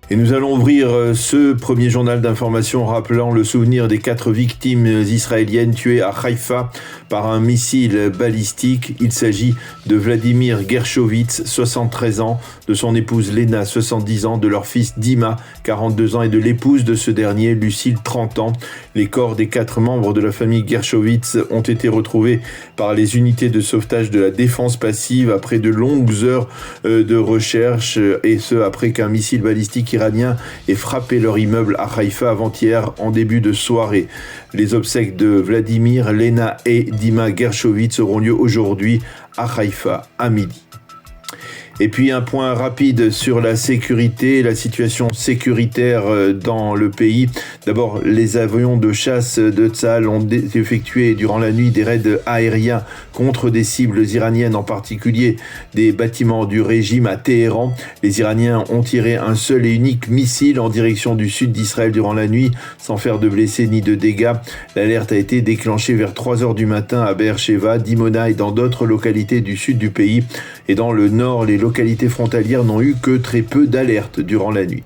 Et nous allons ouvrir ce premier journal d'information rappelant le souvenir des 4 victimes israéliennes tuées à Haïfa par un missile balistique. Il s'agit de Vladimir Gershovitz, 73 ans, de son épouse Lena, 70 ans, de leur fils Dima, 42 ans, et de l'épouse de ce dernier, Lucille, 30 ans. Les corps des 4 membres de la famille Gershovitz ont été retrouvés par les unités de sauvetage de la défense passive après de longues heures de recherche, et ce après qu'un missile balistique iranien ait frappé leur immeuble à Haïfa avant-hier en début de soirée. Les obsèques de Vladimir, Lena et Dima Gershovitz auront lieu aujourd'hui à Haïfa à midi. Et puis un point rapide sur la sécurité, la situation sécuritaire dans le pays. D'abord, les avions de chasse de Tsahal ont effectué durant la nuit des raids aériens contre des cibles iraniennes, en particulier des bâtiments du régime à Téhéran. Les Iraniens ont tiré un seul et unique missile en direction du sud d'Israël durant la nuit, sans faire de blessés ni de dégâts. L'alerte a été déclenchée vers 3h du matin à Be'er-Sheva, Dimona et dans d'autres localités du sud du pays. Et dans le nord, les localités frontalières n'ont eu que très peu d'alertes durant la nuit.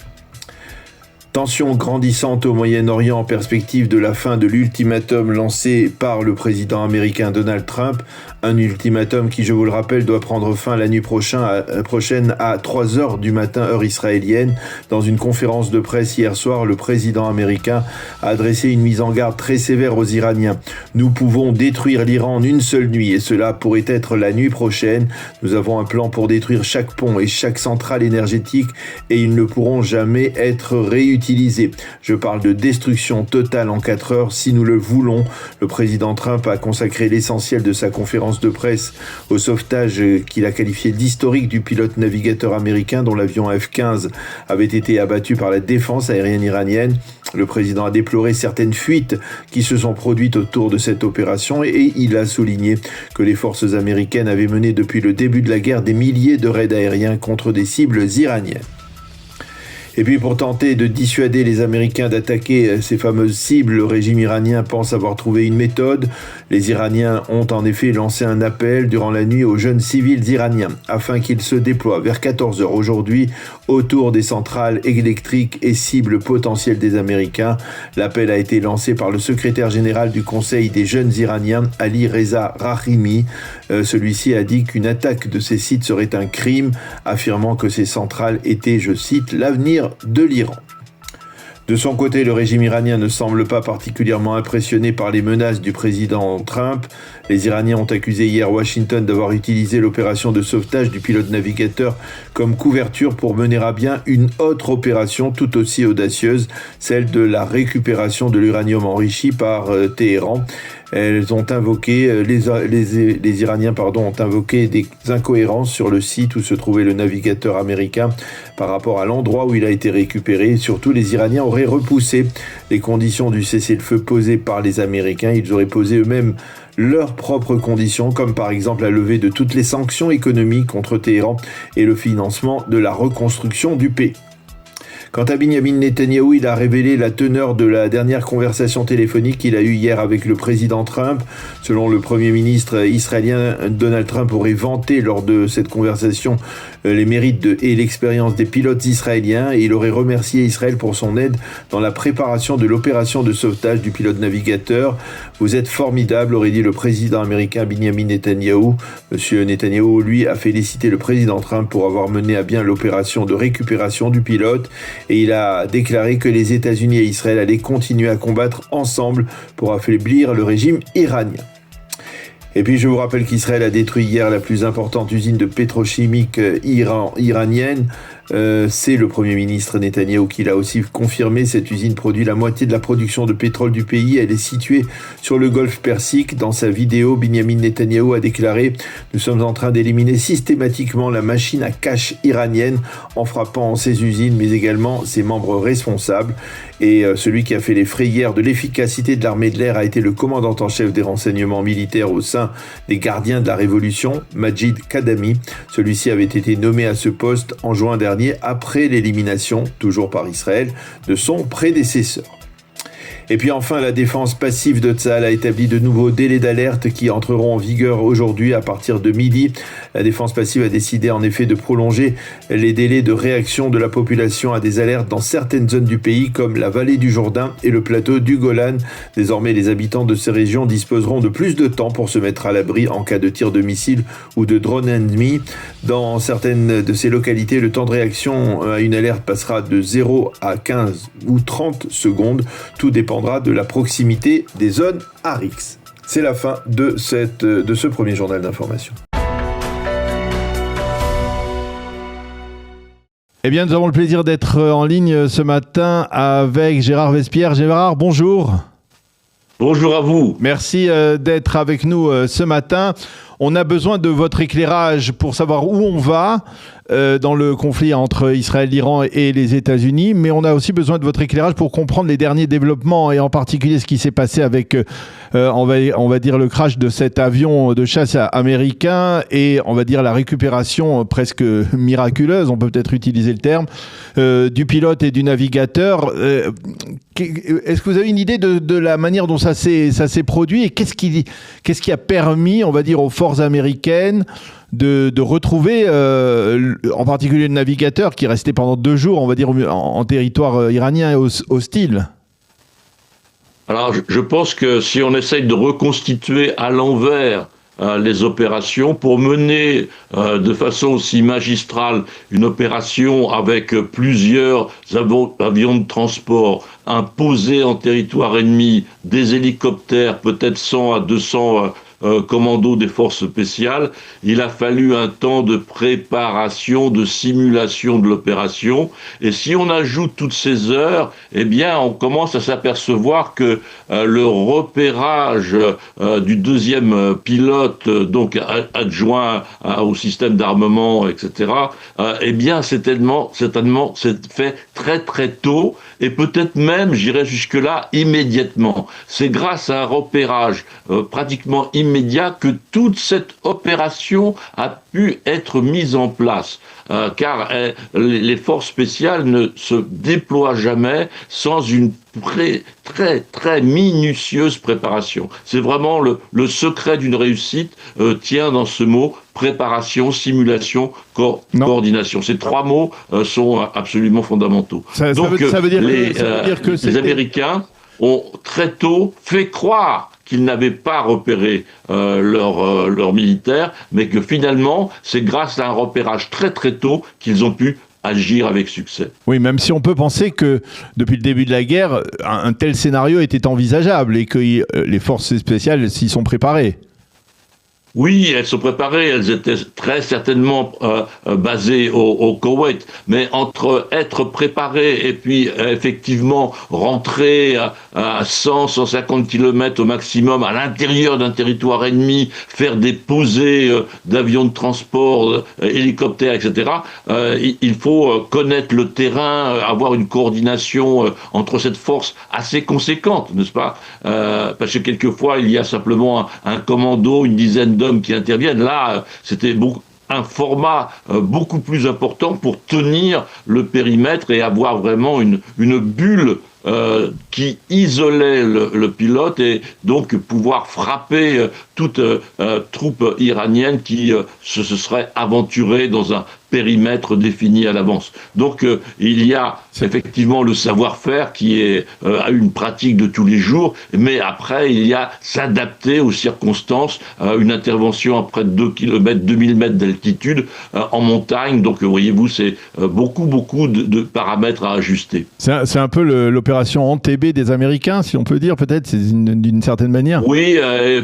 Tension grandissante au Moyen-Orient en perspective de la fin de l'ultimatum lancé par le président américain Donald Trump. Un ultimatum qui, je vous le rappelle, doit prendre fin la nuit prochaine à 3h du matin, heure israélienne. Dans une conférence de presse hier soir, le président américain a adressé une mise en garde très sévère aux Iraniens. Nous pouvons détruire l'Iran en une seule nuit et cela pourrait être la nuit prochaine. Nous avons un plan pour détruire chaque pont et chaque centrale énergétique et ils ne pourront jamais être réutilisés. Je parle de destruction totale en 4 heures si nous le voulons. Le président Trump a consacré l'essentiel de sa conférence de presse au sauvetage qu'il a qualifié d'historique du pilote navigateur américain dont l'avion F-15 avait été abattu par la défense aérienne iranienne. Le président a déploré certaines fuites qui se sont produites autour de cette opération et il a souligné que les forces américaines avaient mené depuis le début de la guerre des milliers de raids aériens contre des cibles iraniennes. Et puis pour tenter de dissuader les Américains d'attaquer ces fameuses cibles, le régime iranien pense avoir trouvé une méthode. Les Iraniens ont en effet lancé un appel durant la nuit aux jeunes civils iraniens afin qu'ils se déploient vers 14h aujourd'hui autour des centrales électriques et cibles potentielles des Américains. L'appel a été lancé par le secrétaire général du Conseil des jeunes Iraniens, Ali Reza Rahimi. Celui-ci a dit qu'une attaque de ces sites serait un crime, affirmant que ces centrales étaient, je cite, l'avenir de l'Iran. De son côté, le régime iranien ne semble pas particulièrement impressionné par les menaces du président Trump. Les Iraniens ont accusé hier Washington d'avoir utilisé l'opération de sauvetage du pilote navigateur comme couverture pour mener à bien une autre opération tout aussi audacieuse, celle de la récupération de l'uranium enrichi par Téhéran. Les Iraniens ont invoqué des incohérences sur le site où se trouvait le navigateur américain par rapport à l'endroit où il a été récupéré. Surtout, les Iraniens auraient repoussé les conditions du cessez-le-feu posées par les Américains. Ils auraient posé eux-mêmes leurs propres conditions, comme par exemple la levée de toutes les sanctions économiques contre Téhéran et le financement de la reconstruction du pays. Quant à Benjamin Netanyahou, il a révélé la teneur de la dernière conversation téléphonique qu'il a eue hier avec le président Trump. Selon le premier ministre israélien, Donald Trump aurait vanté lors de cette conversation les mérites et l'expérience des pilotes israéliens et il aurait remercié Israël pour son aide dans la préparation de l'opération de sauvetage du pilote navigateur. Vous êtes formidable, aurait dit le président américain Benjamin Netanyahou. Monsieur Netanyahou, lui, a félicité le président Trump pour avoir mené à bien l'opération de récupération du pilote. Et il a déclaré que les États-Unis et Israël allaient continuer à combattre ensemble pour affaiblir le régime iranien. Et puis je vous rappelle qu'Israël a détruit hier la plus importante usine de pétrochimique iranienne. C'est le Premier ministre Netanyahou qui l'a aussi confirmé. Cette usine produit la moitié de la production de pétrole du pays. Elle est située sur le golfe Persique. Dans sa vidéo, Benjamin Netanyahou a déclaré « Nous sommes en train d'éliminer systématiquement la machine à cash iranienne en frappant ces usines, mais également ses membres responsables. » Et celui qui a fait les frais hier de l'efficacité de l'armée de l'air a été le commandant en chef des renseignements militaires au sein des gardiens de la Révolution, Majid Kadami. Celui-ci avait été nommé à ce poste en juin dernier après l'élimination, toujours par Israël, de son prédécesseur. Et puis enfin, la défense passive de Tsahal a établi de nouveaux délais d'alerte qui entreront en vigueur aujourd'hui à partir de midi. La défense passive a décidé en effet de prolonger les délais de réaction de la population à des alertes dans certaines zones du pays comme la vallée du Jourdain et le plateau du Golan. Désormais, les habitants de ces régions disposeront de plus de temps pour se mettre à l'abri en cas de tir de missiles ou de drones ennemis. Dans certaines de ces localités, le temps de réaction à une alerte passera de 0 à 15 ou 30 secondes. Tout dépendra de la proximité des zones à risque. C'est la fin de ce premier journal d'information. Eh bien, nous avons le plaisir d'être en ligne ce matin avec Gérard Vespierre. Gérard, bonjour. Bonjour à vous. Merci d'être avec nous ce matin. On a besoin de votre éclairage pour savoir où on va dans le conflit entre Israël, l'Iran et les États-Unis, mais on a aussi besoin de votre éclairage pour comprendre les derniers développements et en particulier ce qui s'est passé avec, on va dire, le crash de cet avion de chasse américain et on va dire la récupération presque miraculeuse, on peut peut-être utiliser le terme, du pilote et du navigateur. Est-ce que vous avez une idée de la manière dont ça s'est produit et qu'est-ce qui a permis, on va dire, aux forces américaines de retrouver en particulier le navigateur qui restait pendant 2 jours, on va dire, en territoire iranien et hostile? Alors, je pense que si on essaye de reconstituer à l'envers les opérations, pour mener de façon aussi magistrale une opération avec plusieurs avions de transport imposés en territoire ennemi, des hélicoptères, peut-être 100 à 200 commandos des forces spéciales, il a fallu un temps de préparation, de simulation de l'opération. Et si on ajoute toutes ces heures, eh bien, on commence à s'apercevoir que le repérage du deuxième pilote, donc adjoint au système d'armement, etc., eh bien, certainement, c'est fait très très tôt et peut-être même, j'irais jusque-là, immédiatement. C'est grâce à un repérage pratiquement immédiat que toute cette opération a pu être mise en place. Car les forces spéciales ne se déploient jamais sans une très minutieuse préparation. C'est vraiment le secret d'une réussite tient dans ce mot préparation, simulation, coordination. Ces 3 mots sont absolument fondamentaux. Ça veut dire que les Américains ont très tôt fait croire qu'ils n'avaient pas repéré leurs militaires, mais que finalement, c'est grâce à un repérage très très tôt qu'ils ont pu agir avec succès. Oui, même si on peut penser que depuis le début de la guerre, un tel scénario était envisageable et que les forces spéciales s'y sont préparées. Oui, elles sont préparées, elles étaient très certainement basées au Koweït, mais entre être préparées et puis effectivement rentrer à 100-150 km au maximum à l'intérieur d'un territoire ennemi, faire des posées d'avions de transport, hélicoptères, etc., il faut connaître le terrain, avoir une coordination entre cette force assez conséquente, n'est-ce pas? Parce que quelquefois, il y a simplement un commando, une dizaine d'hommes qui interviennent. Là, c'était un format beaucoup plus important pour tenir le périmètre et avoir vraiment une bulle qui isolait le pilote et donc pouvoir frapper toute troupe iranienne qui se serait aventurée dans un périmètre défini à l'avance. Donc il y a effectivement le savoir-faire qui est une pratique de tous les jours, mais après il y a s'adapter aux circonstances, une intervention à près de 2 km, 2000 mètres d'altitude en montagne, donc voyez-vous c'est beaucoup de paramètres à ajuster. C'est un peu l'opération Entebbe des Américains, si on peut dire, peut-être, c'est d'une certaine manière. Oui,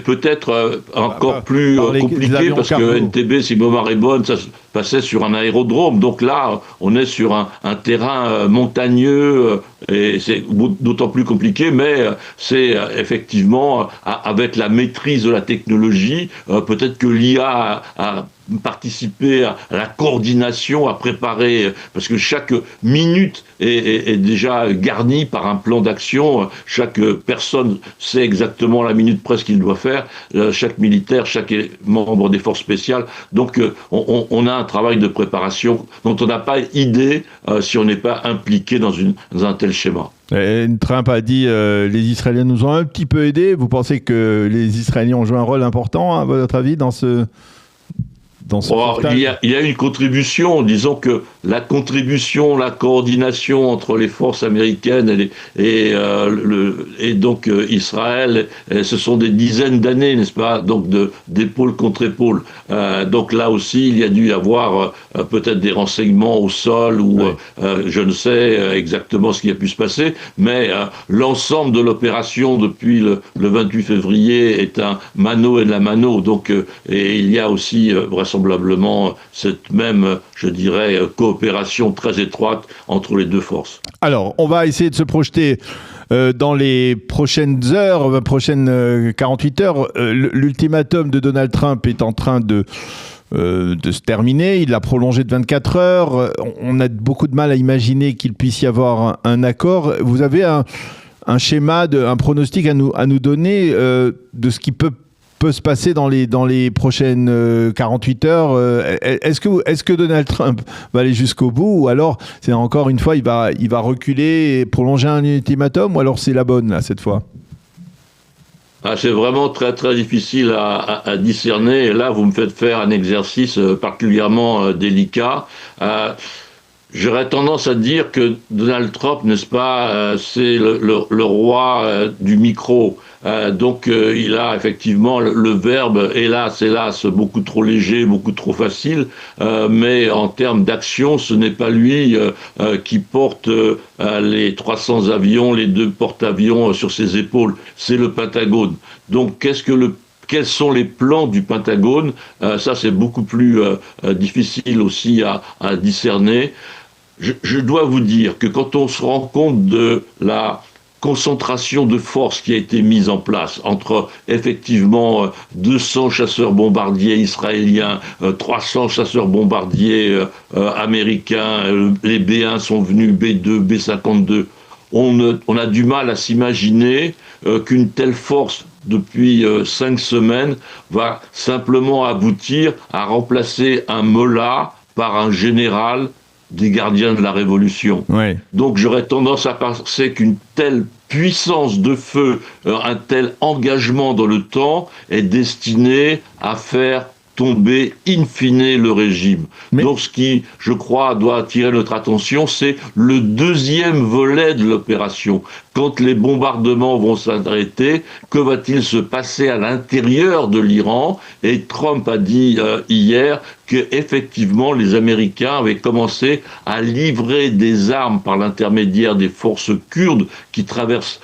peut-être encore plus compliqué, parce que Entebbe, si ma mémoire est bonne, ça se passait sur un aérodrome. Donc là, on est sur un terrain montagneux, et c'est d'autant plus compliqué, mais c'est effectivement, avec la maîtrise de la technologie, peut-être que l'IA a participer à la coordination, à préparer, parce que chaque minute est déjà garnie par un plan d'action. Chaque personne sait exactement la minute près ce qu'il doit faire, chaque militaire, chaque membre des forces spéciales. Donc on a un travail de préparation dont on n'a pas idée si on n'est pas impliqué dans un tel schémas. Et Trump a dit les Israéliens nous ont un petit peu aidés. Vous pensez que les Israéliens ont joué un rôle important, à votre avis, dans ce il y a une contribution, disons que la contribution, la coordination entre les forces américaines et donc Israël, ce sont des dizaines d'années, n'est-ce pas, donc d'épaule contre épaule. Donc là aussi, il y a dû y avoir peut-être des renseignements au sol ou je ne sais exactement ce qui a pu se passer, mais l'ensemble de l'opération depuis le 28 février est un mano et de la mano. Donc et il y a aussi vraisemblablement cette même, je dirais, coopération très étroite entre les deux forces. Alors, on va essayer de se projeter dans les prochaines heures, prochaines 48 heures. L'ultimatum de Donald Trump est en train de se terminer. Il l'a prolongé de 24 heures. On a beaucoup de mal à imaginer qu'il puisse y avoir un accord. Vous avez un schéma, un pronostic à nous donner de ce qui peut se passer dans les prochaines 48 heures. Est-ce que Donald Trump va aller jusqu'au bout, ou alors c'est encore une fois il va reculer et prolonger un ultimatum, ou alors c'est la bonne là cette fois? C'est vraiment très très difficile à discerner, et là vous me faites faire un exercice particulièrement délicat. J'aurais tendance à dire que Donald Trump, n'est-ce pas, c'est le roi du micro. Donc il a effectivement le verbe, hélas, beaucoup trop léger, beaucoup trop facile, mais en termes d'action, ce n'est pas lui qui porte les 300 avions, les 2 porte-avions sur ses épaules, c'est le Pentagone. Donc quels sont les plans du Pentagone? Ça, c'est beaucoup plus difficile aussi à discerner. Je dois vous dire que quand on se rend compte de la concentration de force qui a été mise en place entre effectivement 200 chasseurs-bombardiers israéliens, 300 chasseurs-bombardiers américains, les B1 sont venus, B2, B-52, on a du mal à s'imaginer qu'une telle force depuis 5 semaines va simplement aboutir à remplacer un mollah par un général des gardiens de la Révolution. Ouais. Donc j'aurais tendance à penser qu'une telle puissance de feu, un tel engagement dans le temps est destiné à faire tomber in fine le régime. Donc ce qui, je crois, doit attirer notre attention, c'est le deuxième volet de l'opération. Quand les bombardements vont s'arrêter, que va-t-il se passer à l'intérieur de l'Iran? Et Trump a dit hier qu'effectivement les Américains avaient commencé à livrer des armes par l'intermédiaire des forces kurdes qui traversent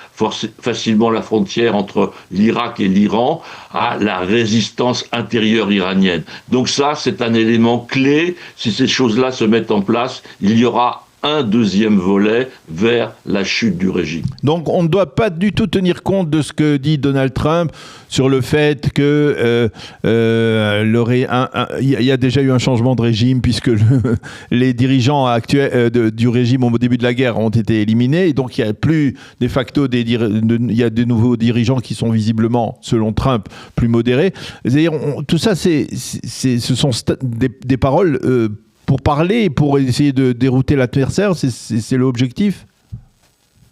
facilement la frontière entre l'Irak et l'Iran à la résistance intérieure iranienne. Donc ça, c'est un élément clé. Si ces choses-là se mettent en place, il y aura un deuxième volet vers la chute du régime. Donc on ne doit pas du tout tenir compte de ce que dit Donald Trump sur le fait que il y a déjà eu un changement de régime, puisque les dirigeants actuels du régime au début de la guerre ont été éliminés, et donc il n'y a plus de facto il y a de nouveaux dirigeants qui sont visiblement, selon Trump, plus modérés. C'est-à-dire, tout ça, ce sont des paroles pour parler, pour essayer de dérouter l'adversaire, c'est l'objectif?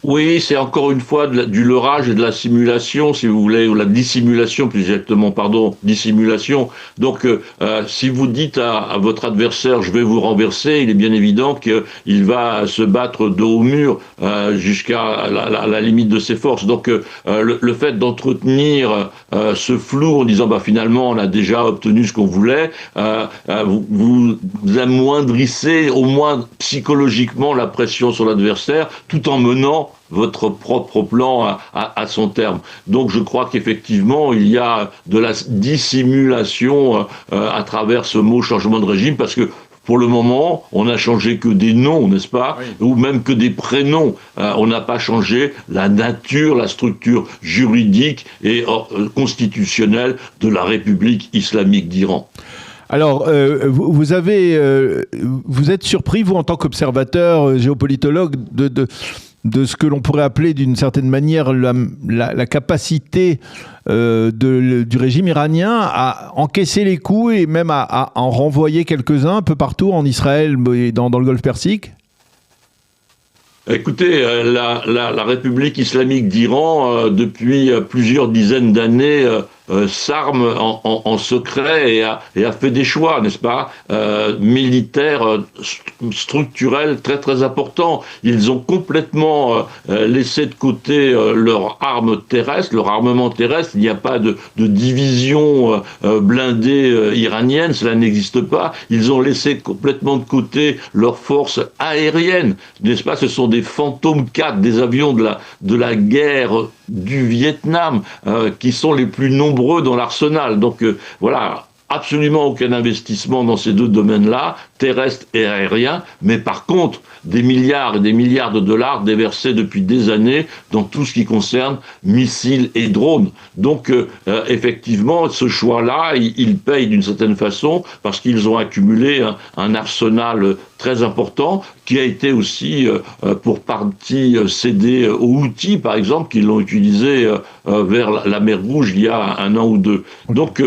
Oui, c'est encore une fois du leurrage et de la simulation, si vous voulez, ou la dissimulation, plus exactement, dissimulation. Donc, si vous dites à votre adversaire, je vais vous renverser, il est bien évident qu'il va se battre dos au mur jusqu'à la limite de ses forces. Donc, le fait d'entretenir ce flou en disant, finalement, on a déjà obtenu ce qu'on voulait, vous amoindrissez au moins psychologiquement la pression sur l'adversaire, tout en menant votre propre plan à son terme. Donc je crois qu'effectivement, il y a de la dissimulation à travers ce mot changement de régime, parce que pour le moment, on n'a changé que des noms, n'est-ce pas? Oui. Ou même que des prénoms. On n'a pas changé la nature, la structure juridique et constitutionnelle de la République islamique d'Iran. Alors, vous êtes surpris, vous, en tant qu'observateur, géopolitologue, de ce que l'on pourrait appeler d'une certaine manière la capacité du régime iranien à encaisser les coups et même à en renvoyer quelques-uns un peu partout en Israël et dans le Golfe Persique? Écoutez, la République islamique d'Iran, depuis plusieurs dizaines d'années, s'arme en secret et a fait des choix, n'est-ce pas, militaires, structurels très très importants. Ils ont complètement laissé de côté leur arme terrestre, leur armement terrestre. Il n'y a pas de division blindée iranienne, cela n'existe pas. Ils ont laissé complètement de côté leurs forces aériennes, n'est-ce pas? Ce sont des Phantom 4, des avions de la guerre du Vietnam, qui sont les plus nombreux dans l'arsenal. Donc voilà, absolument aucun investissement dans ces deux domaines-là, terrestre et aérien, mais par contre, des milliards et des milliards de dollars déversés depuis des années dans tout ce qui concerne missiles et drones. Donc, effectivement, ce choix-là, il paye d'une certaine façon parce qu'ils ont accumulé un arsenal très important qui a été aussi pour partie cédé aux Houthis, par exemple, qui l'ont utilisé vers la mer Rouge il y a un an ou deux. Donc,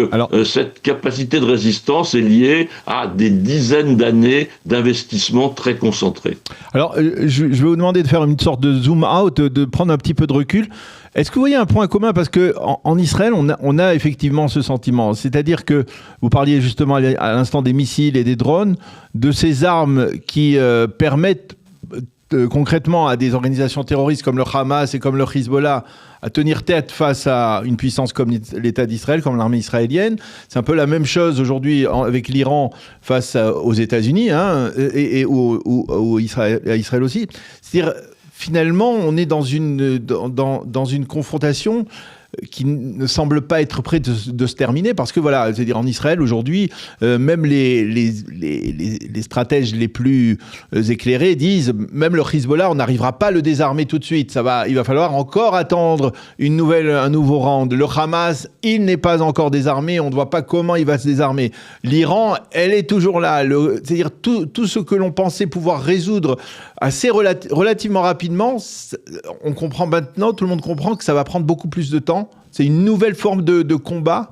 cette capacité de résistance est liée à des dizaines d'années d'investissement très concentrés. Alors, je vais vous demander de faire une sorte de zoom out, de prendre un petit peu de recul. Est-ce que vous voyez un point commun? Parce qu'en Israël, on a effectivement ce sentiment. C'est-à-dire que vous parliez justement à l'instant des missiles et des drones, de ces armes qui permettent concrètement à des organisations terroristes comme le Hamas et comme le Hezbollah à tenir tête face à une puissance comme l'État d'Israël, comme l'armée israélienne. C'est un peu la même chose aujourd'hui avec l'Iran face aux États-Unis, hein, et à Israël aussi. C'est-à-dire, finalement, on est dans une confrontation qui ne semble pas être près de se terminer, parce que voilà, c'est-à-dire en Israël aujourd'hui, même les stratèges les plus éclairés disent, même le Hezbollah, on n'arrivera pas à le désarmer tout de suite. Il va falloir encore attendre un nouveau round. Le Hamas, il n'est pas encore désarmé, on ne voit pas comment il va se désarmer. L'Iran, elle est toujours là. C'est-à-dire tout ce que l'on pensait pouvoir résoudre assez relativement rapidement, on comprend maintenant, tout le monde comprend que ça va prendre beaucoup plus de temps. C'est une nouvelle forme de combat.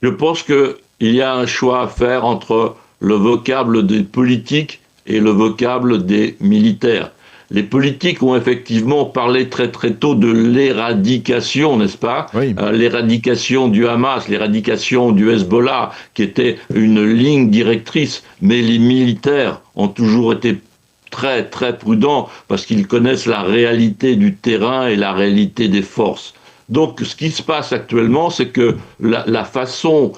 Je pense qu'il y a un choix à faire entre le vocable des politiques et le vocable des militaires. Les politiques ont effectivement parlé très très tôt de l'éradication, n'est-ce pas? Oui. L'éradication du Hamas, l'éradication du Hezbollah, qui était une ligne directrice. Mais les militaires ont toujours été très très prudents parce qu'ils connaissent la réalité du terrain et la réalité des forces. Donc, ce qui se passe actuellement, c'est que la façon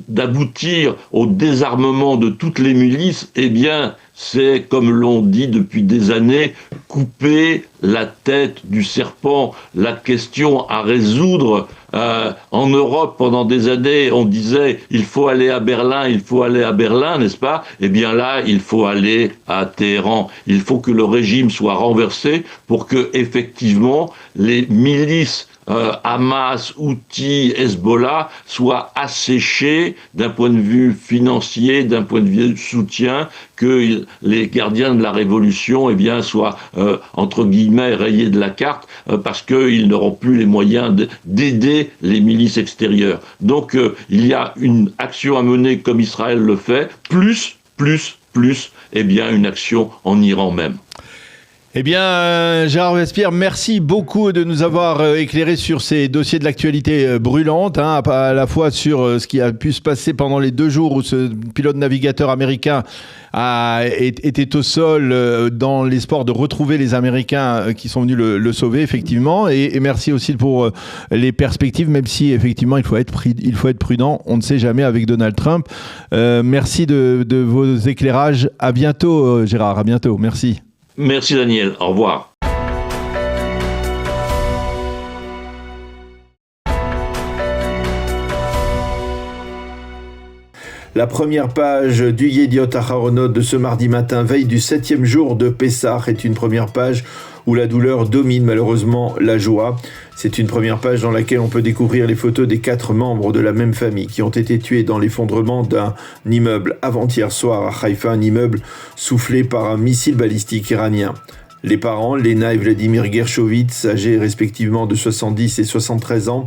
d'aboutir au désarmement de toutes les milices, eh bien, c'est, comme l'on dit depuis des années, couper la tête du serpent. La question à résoudre, en Europe, pendant des années, on disait « il faut aller à Berlin, il faut aller à Berlin », n'est-ce pas? Eh bien là, il faut aller à Téhéran. Il faut que le régime soit renversé pour que, effectivement, les milices Hamas, Houthis, Hezbollah soient asséchés d'un point de vue financier, d'un point de vue soutien, que les gardiens de la révolution soient, entre guillemets, rayés de la carte, parce qu'ils n'auront plus les moyens d'aider les milices extérieures. Donc, il y a une action à mener comme Israël le fait, plus, une action en Iran même. Eh bien, Gérard Robespierre, merci beaucoup de nous avoir éclairé sur ces dossiers de l'actualité brûlante, hein, à la fois sur ce qui a pu se passer pendant les 2 jours où ce pilote navigateur américain était au sol dans l'espoir de retrouver les Américains qui sont venus le sauver, effectivement. Et merci aussi pour les perspectives, même si, effectivement, il faut être prudent. On ne sait jamais avec Donald Trump. Merci de vos éclairages. À bientôt, Gérard. À bientôt. Merci. Merci Daniel, au revoir. La première page du Yediot Aharonot de ce mardi matin, veille du 7e jour de Pessah, est une première page où la douleur domine malheureusement la joie. C'est une première page dans laquelle on peut découvrir les photos des 4 membres de la même famille qui ont été tués dans l'effondrement d'un immeuble avant-hier soir à Haïfa, un immeuble soufflé par un missile balistique iranien. Les parents, Lena et Vladimir Gershovitz, âgés respectivement de 70 et 73 ans,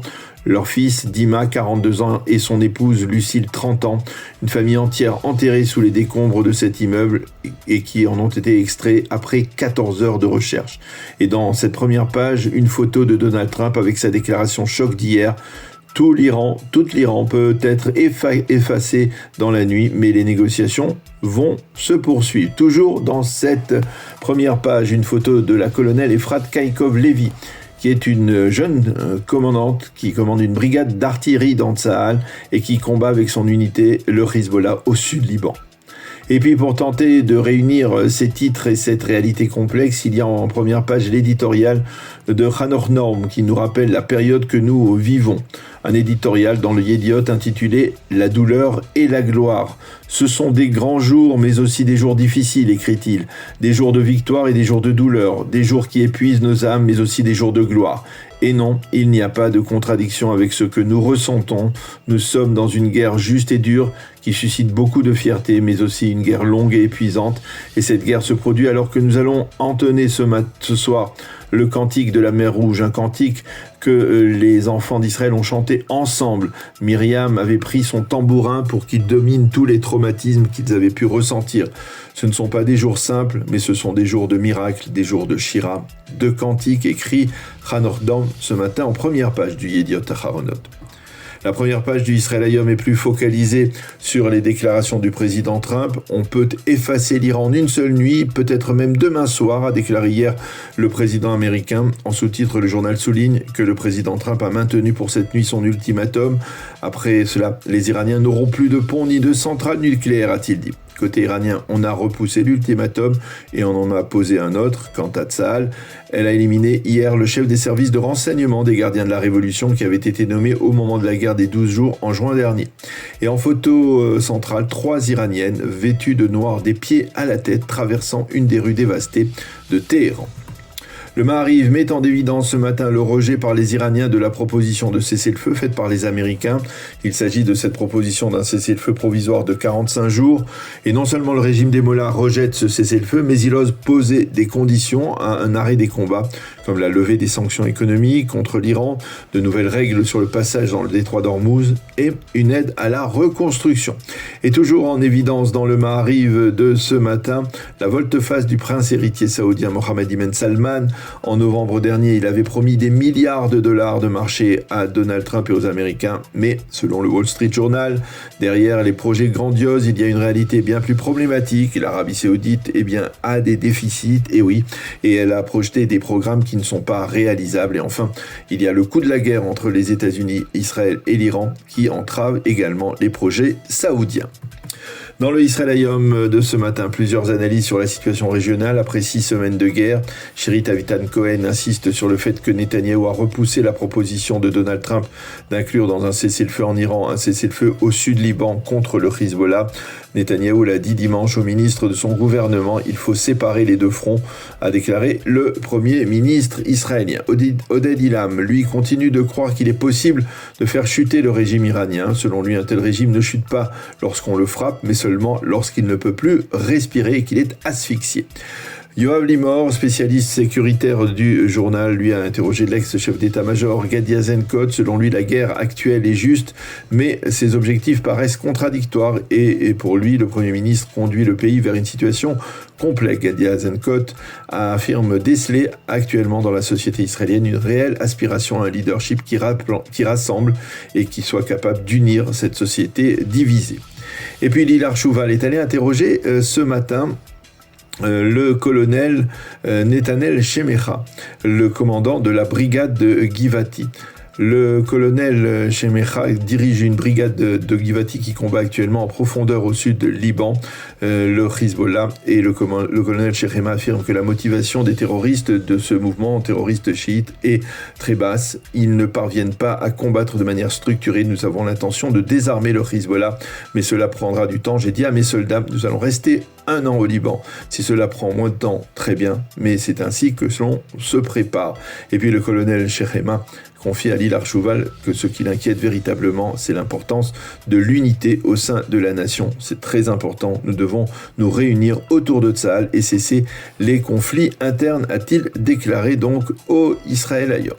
Leur fils, Dima, 42 ans, et son épouse, Lucille, 30 ans. Une famille entière enterrée sous les décombres de cet immeuble et qui en ont été extraits après 14 heures de recherche. Et dans cette première page, une photo de Donald Trump avec sa déclaration choc d'hier. Tout l'Iran peut être effacé dans la nuit, mais les négociations vont se poursuivre. Toujours dans cette première page, une photo de la colonelle Efrat Kaikov-Levy, qui est une jeune commandante qui commande une brigade d'artillerie dans Tsahal et qui combat avec son unité le Hezbollah au sud Liban. Et puis pour tenter de réunir ces titres et cette réalité complexe, il y a en première page l'éditorial de Hanor Norm qui nous rappelle la période que nous vivons. Un éditorial dans le Yediot intitulé « La douleur et la gloire ». Ce sont des grands jours, mais aussi des jours difficiles, écrit-il. Des jours de victoire et des jours de douleur. Des jours qui épuisent nos âmes, mais aussi des jours de gloire. Et non, il n'y a pas de contradiction avec ce que nous ressentons. Nous sommes dans une guerre juste et dure qui suscite beaucoup de fierté, mais aussi une guerre longue et épuisante. Et cette guerre se produit alors que nous allons entonner ce soir le cantique de la mer Rouge, un cantique que les enfants d'Israël ont chanté ensemble. Myriam avait pris son tambourin pour qu'il domine tous les traumatismes qu'ils avaient pu ressentir. Ce ne sont pas des jours simples, mais ce sont des jours de miracles, des jours de Shira, de cantiques écrits Hanor Norm ce matin en première page du Yediot Aharonot. La première page du Israël Hayom est plus focalisée sur les déclarations du président Trump. On peut effacer l'Iran en une seule nuit, peut-être même demain soir, a déclaré hier le président américain. En sous-titre, le journal souligne que le président Trump a maintenu pour cette nuit son ultimatum. Après cela, les Iraniens n'auront plus de pont ni de centrale nucléaire, a-t-il dit. Côté iranien, on a repoussé l'ultimatum et on en a posé un autre. Quant à Tsahal, elle a éliminé hier le chef des services de renseignement des gardiens de la Révolution qui avait été nommé au moment de la guerre des 12 jours en juin dernier. Et en photo centrale, 3 Iraniennes vêtues de noir des pieds à la tête traversant une des rues dévastées de Téhéran. Le Maariv met en évidence ce matin le rejet par les Iraniens de la proposition de cessez-le-feu faite par les Américains. Il s'agit de cette proposition d'un cessez-le-feu provisoire de 45 jours. Et non seulement le régime des Mollahs rejette ce cessez-le-feu, mais il ose poser des conditions à un arrêt des combats, comme la levée des sanctions économiques contre l'Iran, de nouvelles règles sur le passage dans le détroit d'Ormuz et une aide à la reconstruction. Et toujours en évidence dans le Maariv de ce matin, la volte-face du prince héritier saoudien Mohammed ibn Salman. En novembre dernier, il avait promis des milliards de dollars de marché à Donald Trump et aux Américains. Mais, selon le Wall Street Journal, derrière les projets grandioses, il y a une réalité bien plus problématique. L'Arabie Saoudite, a des déficits, et oui, et elle a projeté des programmes qui ne sont pas réalisables. Et enfin, il y a le coût de la guerre entre les États-Unis, Israël et l'Iran qui entrave également les projets saoudiens. Dans le Israël Hayom de ce matin, plusieurs analyses sur la situation régionale après 6 semaines de guerre. Shirit Avitan Cohen insiste sur le fait que Netanyahou a repoussé la proposition de Donald Trump d'inclure dans un cessez-le-feu en Iran un cessez-le-feu au sud Liban contre le Hezbollah. Netanyahou l'a dit dimanche au ministre de son gouvernement, il faut séparer les deux fronts, a déclaré le premier ministre israélien. Oded Ilam, lui, continue de croire qu'il est possible de faire chuter le régime iranien. Selon lui, un tel régime ne chute pas lorsqu'on le frappe, mais seulement lorsqu'il ne peut plus respirer et qu'il est asphyxié. Yoav Limor, spécialiste sécuritaire du journal, lui a interrogé l'ex-chef d'état-major Gadi Eisenkot. Selon lui, la guerre actuelle est juste, mais ses objectifs paraissent contradictoires et pour lui, le Premier ministre conduit le pays vers une situation complexe. Gadi Eisenkot affirme déceler actuellement dans la société israélienne une réelle aspiration à un leadership qui rassemble et qui soit capable d'unir cette société divisée. Et puis Lilar Chouval est allé interroger ce matin le colonel Netanel Shemecha, le commandant de la brigade de Givati. Le colonel Shemecha dirige une brigade de Givati qui combat actuellement en profondeur au sud du Liban, le Hezbollah, et le colonel Shemecha affirme que la motivation des terroristes de ce mouvement terroriste chiite est très basse. Ils ne parviennent pas à combattre de manière structurée. Nous avons l'intention de désarmer le Hezbollah, mais cela prendra du temps. J'ai dit à mes soldats, nous allons rester 1 an au Liban. Si cela prend moins de temps, très bien, mais c'est ainsi que l'on se prépare. Et puis le colonel Shemecha confie à Lilar Chouval que ce qui l'inquiète véritablement, c'est l'importance de l'unité au sein de la nation. C'est très important. Nous devons nous réunir autour de Tsahal et cesser les conflits internes, a-t-il déclaré donc au Israël ailleurs.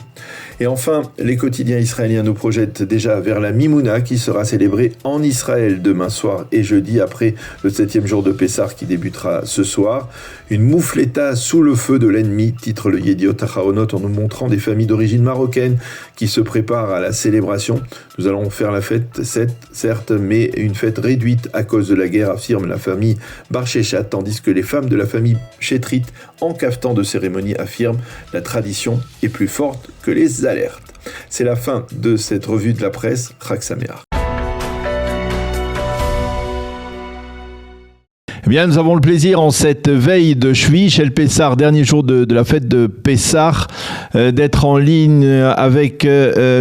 Et enfin, les quotidiens israéliens nous projettent déjà vers la Mimouna qui sera célébrée en Israël demain soir et jeudi après le 7e jour de Pessah qui débutera ce soir. Une moufleta sous le feu de l'ennemi, titre le Yediot Aharonot en nous montrant des familles d'origine marocaine qui se préparent à la célébration. Nous allons faire la fête, certes, mais une fête réduite à cause de la guerre, affirme la famille Barchéchat, tandis que les femmes de la famille Chétrit, en cafetan de cérémonie, affirment la tradition est plus forte que les alertes. C'est la fin de cette revue de la presse. Chag Sameach. Eh bien, nous avons le plaisir, en cette veille de Shvi, Shel Pessah, dernier jour de la fête de Pessah, d'être en ligne avec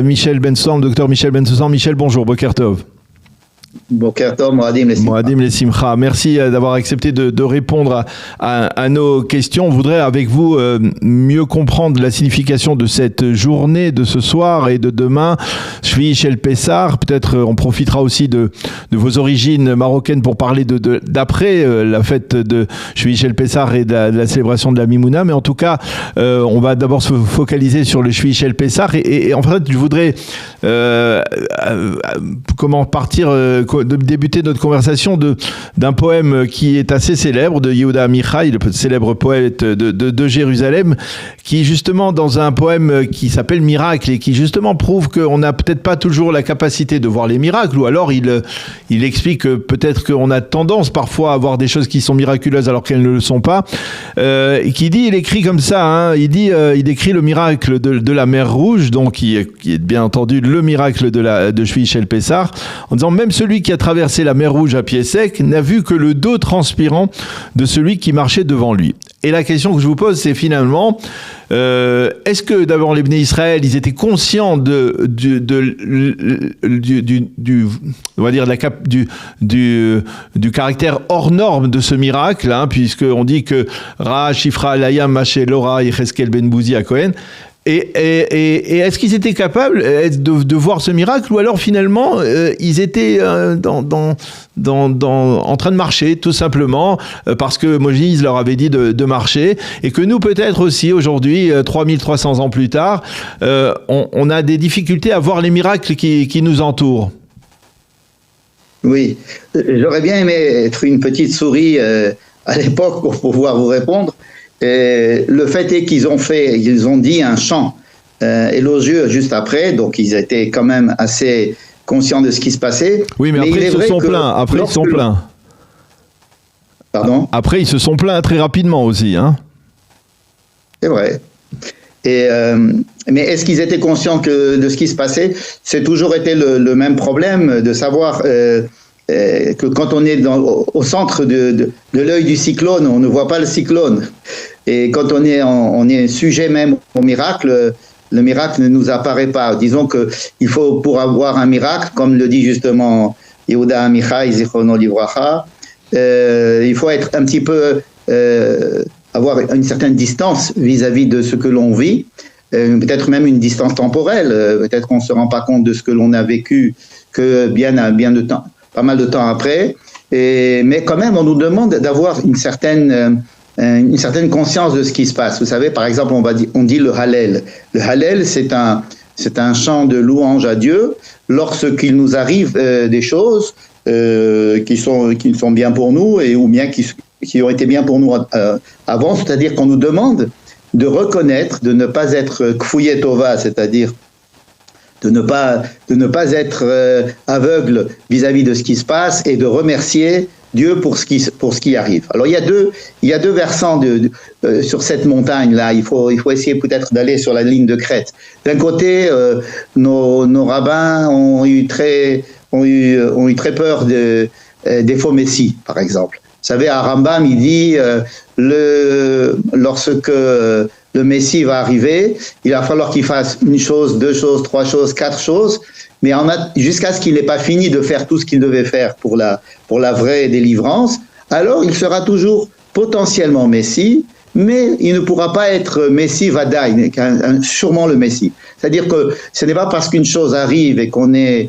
Michel Bensoussan, le docteur Michel Bensoussan. Michel, bonjour, Boker Tov. Boker Tov, Moadim les Simcha. Moadim les Simcha. Merci d'avoir accepté de répondre à nos questions. On voudrait avec vous mieux comprendre la signification de cette journée, de ce soir et de demain. Shvi Shel Pessah. Peut-être on profitera aussi de vos origines marocaines pour parler d'après la fête de Shvi Shel Pessah et de la célébration de la Mimouna. Mais en tout cas, on va d'abord se focaliser sur le Shvi Shel Pessah. Et en fait, je voudrais débuter notre conversation d'un poème qui est assez célèbre de Yehuda Amichai, le célèbre poète de Jérusalem, qui justement dans un poème qui s'appelle Miracle et qui justement prouve qu'on n'a peut-être pas toujours la capacité de voir les miracles, ou alors il explique que peut-être qu'on a tendance parfois à voir des choses qui sont miraculeuses alors qu'elles ne le sont pas, il écrit comme ça, il décrit le miracle de la mer Rouge, donc qui est bien entendu le miracle de Shvi Shel Pessah, en disant même celui qui a traversé la mer Rouge à pied sec n'a vu que le dos transpirant de celui qui marchait devant lui. Et la question que je vous pose, c'est finalement, est-ce que d'abord les Bnei Israël, ils étaient conscients du caractère hors norme de ce miracle, puisque on dit que Ra Shifra Alayam Maché Lora Yecheskel Ben Bouzi à Cohen. Et est-ce qu'ils étaient capables de voir ce miracle, ou alors finalement ils étaient en train de marcher tout simplement parce que Moïse leur avait dit de marcher, et que nous peut-être aussi aujourd'hui 3300 ans plus tard on a des difficultés à voir les miracles qui nous entourent. Oui, j'aurais bien aimé être une petite souris à l'époque pour pouvoir vous répondre. Le fait est qu'ils ont dit un chant élogieux juste après, donc ils étaient quand même assez conscients de ce qui se passait. Oui, mais après ils se sont plaints. Pardon ? Après ils se sont plaints très rapidement aussi, C'est vrai. Mais est-ce qu'ils étaient conscients de ce qui se passait ? C'est toujours été le même problème de savoir que quand on est au centre de l'œil du cyclone, on ne voit pas le cyclone. Et quand on est sujet même au miracle, le miracle ne nous apparaît pas. Disons qu'il faut, pour avoir un miracle, comme le dit justement Yehuda Amichai, Zichrono Livracha, il faut être un petit peu, avoir une certaine distance vis-à-vis de ce que l'on vit, peut-être même une distance temporelle, peut-être qu'on ne se rend pas compte de ce que l'on a vécu que pas mal de temps après, mais quand même on nous demande d'avoir une certaine conscience de ce qui se passe. Vous savez, par exemple, on dit le Hallel. Le Hallel, c'est un chant de louange à Dieu lorsqu'il nous arrive des choses qui sont bien pour nous, ou bien qui ont été bien pour nous avant, c'est-à-dire qu'on nous demande de reconnaître, de ne pas être kfouye tova, c'est-à-dire de ne pas être aveugle vis-à-vis de ce qui se passe, et de remercier Dieu pour ce qui arrive. Alors il y a deux versants sur cette montagne-là. Il faut essayer peut-être d'aller sur la ligne de crête. D'un côté, nos rabbins ont eu très peur des faux messies, par exemple. Vous savez, à Rambam, il dit lorsque le Messie va arriver, il va falloir qu'il fasse une chose, deux choses, trois choses, quatre choses, mais jusqu'à ce qu'il n'ait pas fini de faire tout ce qu'il devait faire pour la vraie délivrance, alors il sera toujours potentiellement Messie, mais il ne pourra pas être Messie Vadaï, sûrement le Messie. C'est-à-dire que ce n'est pas parce qu'une chose arrive et qu'on est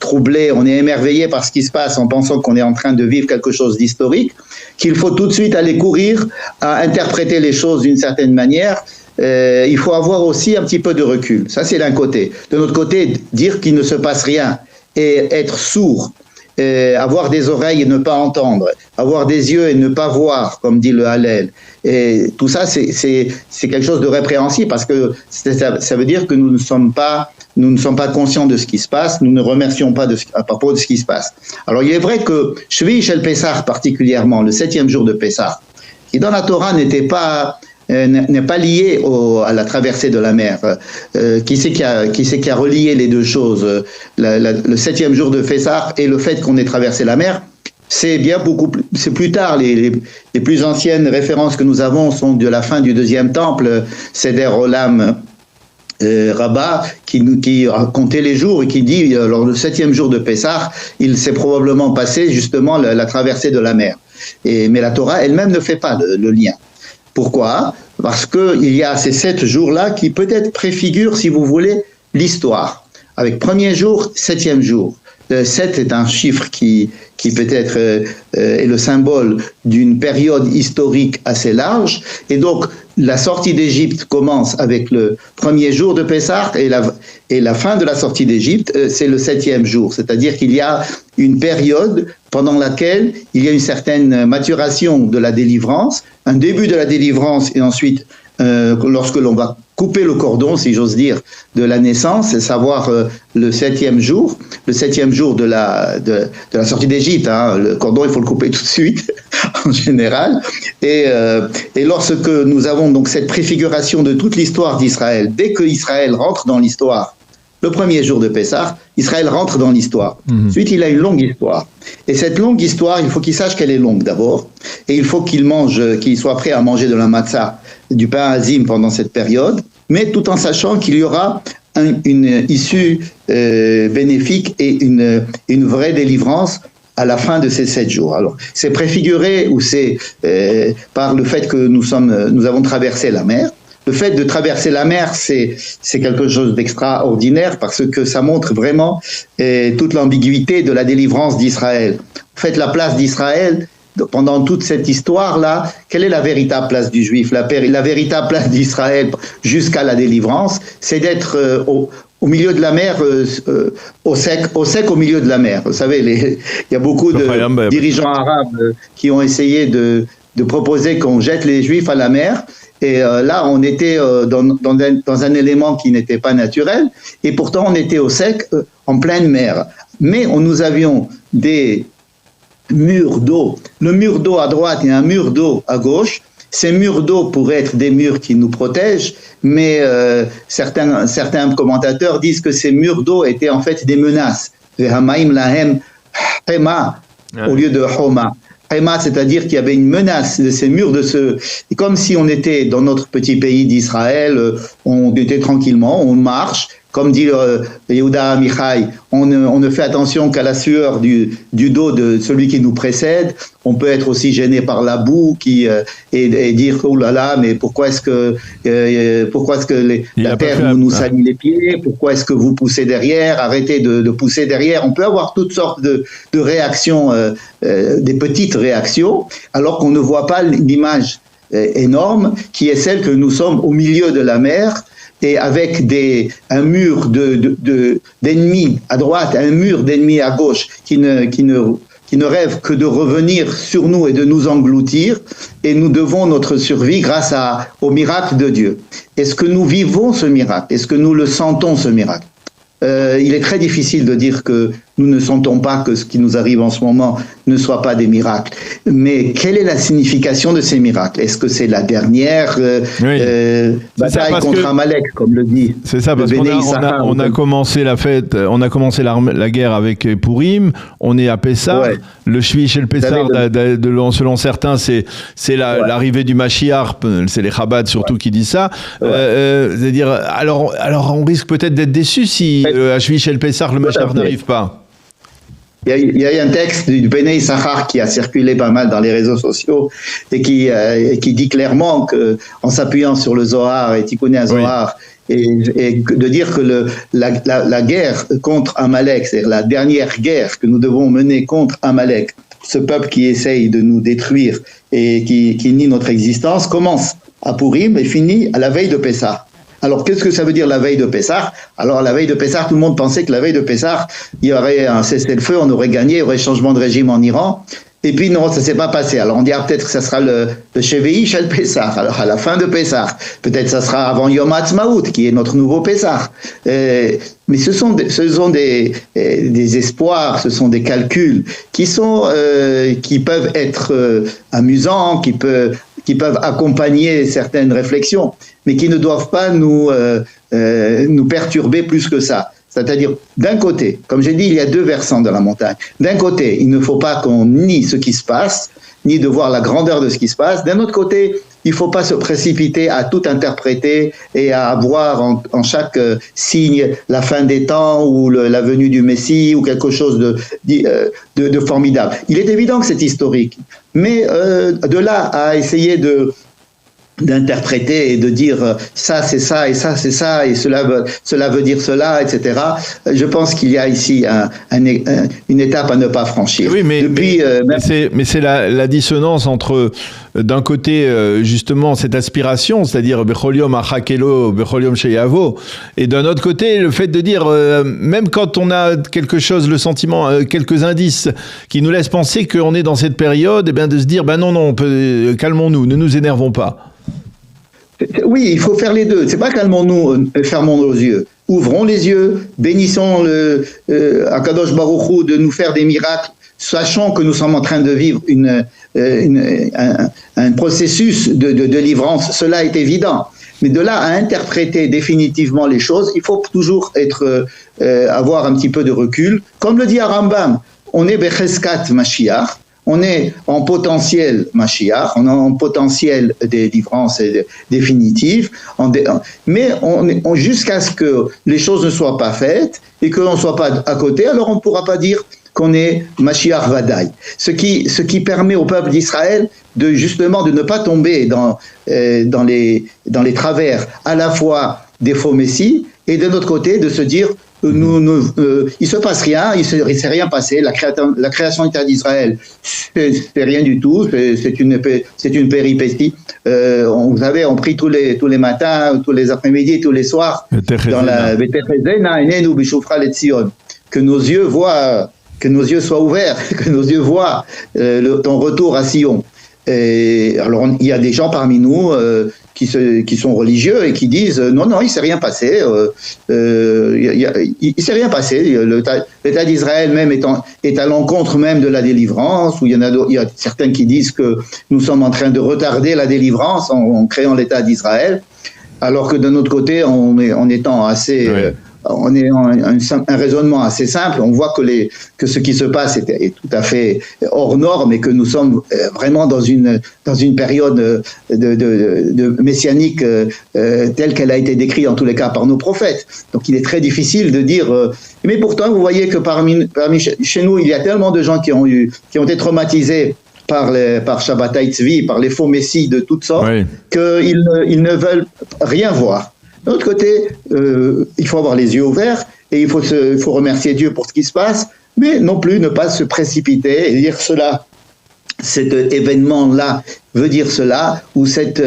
troublé, on est émerveillé par ce qui se passe en pensant qu'on est en train de vivre quelque chose d'historique, qu'il faut tout de suite aller courir à interpréter les choses d'une certaine manière. Il faut avoir aussi un petit peu de recul. Ça, c'est d'un côté. De l'autre côté, dire qu'il ne se passe rien et être sourd, avoir des oreilles et ne pas entendre, avoir des yeux et ne pas voir, comme dit le Hallel. Et tout ça, c'est quelque chose de répréhensible parce que ça veut dire que nous ne sommes pas conscients de ce qui se passe, nous ne remercions pas à propos de ce qui se passe. Alors, il est vrai que Shvi Shel Pessah particulièrement, le 7e jour de Pessah, qui dans la Torah n'est pas lié à la traversée de la mer. Qui c'est qui a relié les deux choses, le 7e jour de Pessah et le fait qu'on ait traversé la mer? C'est plus tard. Les plus anciennes références que nous avons sont de la fin du 2e temple, Seder Olam Rabbah, qui a compté les jours et qui dit, lors du 7e jour de Pessah, il s'est probablement passé justement la traversée de la mer. Mais la Torah elle-même ne fait pas le lien. Pourquoi? Parce qu'il y a ces 7 jours-là qui peut-être préfigurent, si vous voulez, l'histoire. Avec 1er jour, 7e jour. Le 7 est un chiffre qui peut-être est le symbole d'une période historique assez large. Et donc, la sortie d'Égypte commence avec le 1er jour de Pessah et la fin de la sortie d'Égypte, c'est le 7e jour. C'est-à-dire qu'il y a une période pendant laquelle il y a une certaine maturation de la délivrance, un début de la délivrance et ensuite, lorsque l'on va couper le cordon, si j'ose dire, de la naissance, c'est savoir le 7e jour de la sortie d'Égypte. Le cordon, il faut le couper tout de suite, en général. Et lorsque nous avons donc cette préfiguration de toute l'histoire d'Israël, dès que Israël rentre dans l'histoire, le 1er jour de Pessah, Israël rentre dans l'histoire. Ensuite, il a une longue histoire. Et cette longue histoire, il faut qu'il sache qu'elle est longue d'abord. Et il faut qu'il soit prêt à manger de la matzah, du pain azim pendant cette période, mais tout en sachant qu'il y aura une issue bénéfique et une vraie délivrance à la fin de ces 7 jours. Alors, c'est préfiguré ou c'est par le fait que nous avons traversé la mer. Le fait de traverser la mer, c'est quelque chose d'extraordinaire parce que ça montre vraiment toute l'ambiguïté de la délivrance d'Israël. En fait, la place d'Israël, pendant toute cette histoire-là, quelle est la véritable place du Juif? La véritable place d'Israël jusqu'à la délivrance, c'est d'être au milieu de la mer, au sec au milieu de la mer. Vous savez, il y a beaucoup de dirigeants arabes qui ont essayé de proposer qu'on jette les Juifs à la mer. Et là, on était dans un élément qui n'était pas naturel, et pourtant on était au sec, en pleine mer. Mais nous avions des murs d'eau, le mur d'eau à droite et un mur d'eau à gauche. Ces murs d'eau pourraient être des murs qui nous protègent, mais certains commentateurs disent que ces murs d'eau étaient en fait des menaces. Vehamaim lahem hema au lieu de homa. C'est-à-dire qu'il y avait une menace de ces murs et comme si on était dans notre petit pays d'Israël, on était tranquillement, on marche, comme dit Yehuda Amichai, on ne fait attention qu'à la sueur du dos de celui qui nous précède. On peut être aussi gêné par la boue et dire oh là là, mais pourquoi est-ce que la terre nous salit les pieds? Pourquoi est-ce que vous poussez derrière? Arrêtez de pousser derrière. On peut avoir toutes sortes de réactions, des petites réactions, alors qu'on ne voit pas l'image énorme qui est celle que nous sommes au milieu de la mer. Et avec un mur d'ennemis à droite, un mur d'ennemis à gauche, qui ne rêve que de revenir sur nous et de nous engloutir, et nous devons notre survie grâce au miracle de Dieu. Est-ce que nous vivons ce miracle? Est-ce que nous le sentons, ce miracle? Il est très difficile de dire que nous ne sentons pas que ce qui nous arrive en ce moment ne soit pas des miracles. Mais quelle est la signification de ces miracles? Est-ce que c'est la dernière bataille contre Amalek, comme le dit? C'est ça, parce qu'on a commencé la fête, on a commencé la guerre avec Purim, on est à Pessah. Ouais. Le Shvi chez le Pessah, selon certains, c'est l'arrivée du Mashiach, c'est les Chabad surtout qui disent ça. Ouais. C'est-à-dire, alors on risque peut-être d'être déçu si à Shvi chez le Pessah, le Mashiach n'arrive pas. Il y a un texte du Bnei Issachar qui a circulé pas mal dans les réseaux sociaux et qui dit clairement que, en s'appuyant sur le Zohar et Tikkuné Zohar Et de dire que la guerre contre Amalek, c'est-à-dire la dernière guerre que nous devons mener contre Amalek, ce peuple qui essaye de nous détruire et qui nie notre existence, commence à Purim et finit à la veille de Pessah. Alors, qu'est-ce que ça veut dire la veille de Pessah? Alors, la veille de Pessah, tout le monde pensait que la veille de Pessah, il y aurait un cessez-le-feu, on aurait gagné, il y aurait changement de régime en Iran. Et puis, non, ça s'est pas passé. Alors, on dira peut-être que ça sera le Shevi'i Shel Pessah. Alors, à la fin de Pessah. Peut-être ça sera avant Yom HaAtzmaut, qui est notre nouveau Pessah. Mais ce sont des espoirs, ce sont des calculs qui peuvent être amusants, qui peuvent accompagner certaines réflexions, mais qui ne doivent pas nous perturber plus que ça. C'est-à-dire, d'un côté, comme j'ai dit, il y a deux versants de la montagne. D'un côté, il ne faut pas qu'on nie ce qui se passe, ni de voir la grandeur de ce qui se passe. D'un autre côté, il ne faut pas se précipiter à tout interpréter et à voir en chaque signe la fin des temps ou la venue du Messie ou quelque chose de formidable. Il est évident que c'est historique, mais de là à essayer d'interpréter et de dire ça c'est ça et ça c'est ça et cela veut dire cela, etc. Je pense qu'il y a ici une étape à ne pas franchir. Oui, mais c'est la dissonance entre d'un côté justement cette aspiration, c'est-à-dire Becholiom Achakelo, Becholiom Sheyavo, et d'un autre côté le fait de dire même quand on a quelque chose, le sentiment, quelques indices qui nous laissent penser qu'on est dans cette période, et bien de se dire non, calmons-nous, ne nous énervons pas. Oui, il faut faire les deux. C'est pas calmons-nous, fermons nos yeux. Ouvrons les yeux, bénissons Akadosh Baruch Hu de nous faire des miracles, sachant que nous sommes en train de vivre un processus de délivrance. Cela est évident. Mais de là à interpréter définitivement les choses, il faut toujours avoir un petit peu de recul. Comme le dit Rambam, on est Becheskat Mashiach. On est en potentiel Mashiach, on est en potentiel délivrance définitive, mais jusqu'à ce que les choses ne soient pas faites et que l'on ne soit pas à côté, alors on ne pourra pas dire qu'on est Mashiach Vadaï. Ce qui permet au peuple d'Israël justement de ne pas tomber dans les travers à la fois des faux messies et de notre côté de se dire il se passe rien, il s'est rien passé. La création d'Israël, c'est rien du tout. C'est une péripétie. Vous savez, on prie tous les matins, tous les après-midi, tous les soirs dans la que nos yeux voient, que nos yeux soient ouverts, que nos yeux voient ton retour à Sion. Et alors il y a des gens parmi nous qui sont religieux et qui disent non, il s'est rien passé, il s'est rien passé. L'État d'Israël même est à l'encontre même de la délivrance, où il y a certains qui disent que nous sommes en train de retarder la délivrance en créant l'État d'Israël, alors que d'un autre côté, en étant assez on est un raisonnement assez simple. On voit que ce qui se passe est tout à fait hors norme et que nous sommes vraiment dans une période de messianique telle qu'elle a été décrite en tous les cas par nos prophètes. Donc il est très difficile de dire. Mais pourtant, vous voyez que parmi chez nous, il y a tellement de gens qui ont été traumatisés par Shabbatai Tzvi, par les faux messies de toutes sortes, qu'ils ne veulent rien voir. De l'autre côté, il faut avoir les yeux ouverts et il faut remercier Dieu pour ce qui se passe, mais non plus ne pas se précipiter et dire cela. Cet événement-là veut dire cela, ou cette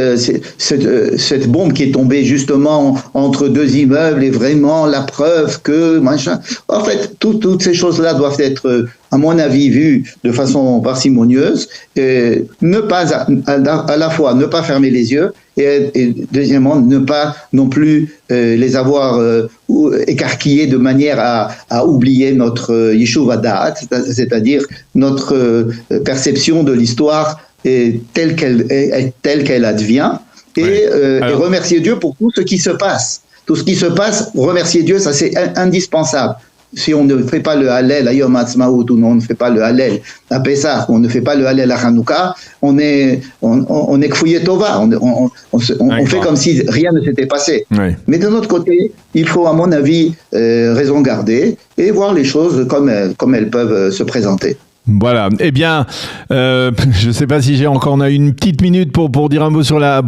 bombe qui est tombée justement entre deux immeubles est vraiment la preuve que machin. En fait, toutes ces choses-là doivent être, à mon avis, vues de façon parcimonieuse, ne pas à la fois ne pas fermer les yeux et deuxièmement ne pas non plus les avoir écarquillés de manière à oublier notre Yeshuv Da'at, c'est-à-dire notre perception de l'histoire telle qu'elle advient, et remercier Dieu pour tout ce qui se passe. Tout ce qui se passe, remercier Dieu, ça c'est indispensable. Si on ne fait pas le Hallel à Yom HaAtzmaut, ou on ne fait pas le Hallel à Pessah, on ne fait pas le Hallel à Hanouka, on est Kfouye Tova, on fait comme si rien ne s'était passé. Oui. Mais de notre côté, il faut à mon avis raison garder et voir les choses comme elles peuvent se présenter. Voilà. Eh bien, je ne sais pas si on a une petite minute pour dire un mot sur la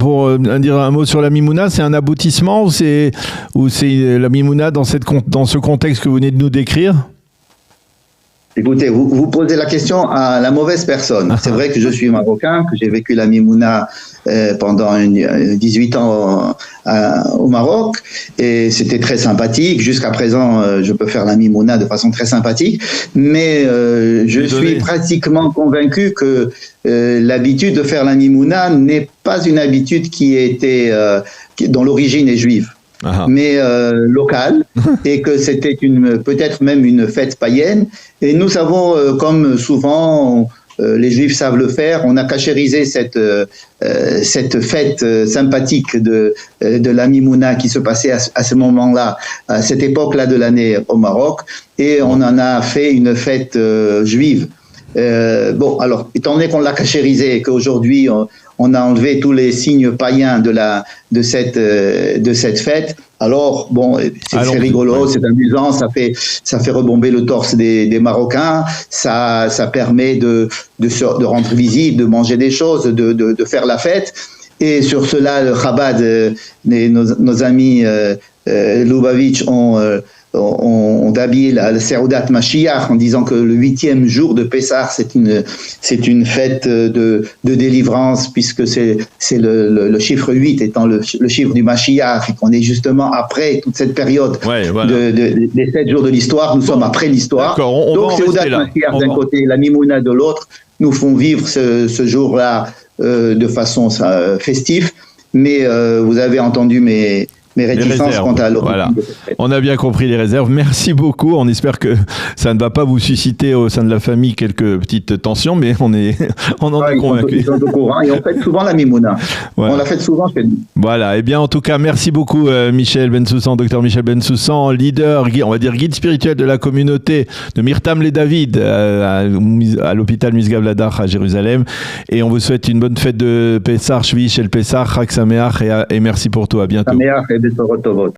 Mimouna. C'est un aboutissement ou c'est la Mimouna dans ce contexte que vous venez de nous décrire? Écoutez, vous posez la question à la mauvaise personne. C'est vrai que je suis marocain, que j'ai vécu la Mimouna pendant 18 ans au Maroc, et c'était très sympathique. Jusqu'à présent, je peux faire la Mimouna de façon très sympathique, mais je suis pratiquement convaincu que l'habitude de faire la Mimouna n'est pas une habitude dont l'origine est juive. Mais locale, et que c'était peut-être même une fête païenne. Et nous savons, comme souvent les Juifs savent le faire, on a cachérisé cette fête sympathique de la Mimouna qui se passait à ce moment-là, à cette époque-là de l'année au Maroc, et on en a fait une fête juive. Bon, alors, étant donné qu'on l'a cachérisé et qu'aujourd'hui on a enlevé tous les signes païens de cette fête, alors bon, c'est rigolo, c'est amusant, ça fait rebomber le torse des Marocains, ça permet de rendre visible, de manger des choses, de faire la fête. Et sur cela, le Chabad, nos amis Lubavitch ont habillé la Seudat Mashiach en disant que le 8e jour de Pessah, c'est une fête de délivrance, puisque c'est le chiffre 8 étant le chiffre du Mashiach, et qu'on est justement après toute cette période des 7 jours de l'histoire. Nous sommes après l'histoire. Donc Seudat Mashiach d'un côté, la Mimouna de l'autre, nous font vivre ce jour-là de façon festive. Mais vous avez entendu mes réticences quant à l'origine. Voilà. On a bien compris les réserves. Merci beaucoup. On espère que ça ne va pas vous susciter au sein de la famille quelques petites tensions, mais on en est convaincus. Ils sont au courant et on fait souvent la Mimouna. Voilà. On la fait souvent chez nous. Voilà. Eh bien, en tout cas, merci beaucoup Michel Bensoussan, docteur Michel Bensoussan, leader, on va dire guide spirituel de la communauté de Mirtam les David à l'hôpital Misgav Ladach à Jérusalem. Et on vous souhaite une bonne fête de Pessah, Shvi, Shel Pessah, Chag Sameach, et merci pour tout. À bientôt. Sameach et Besorot Tovot.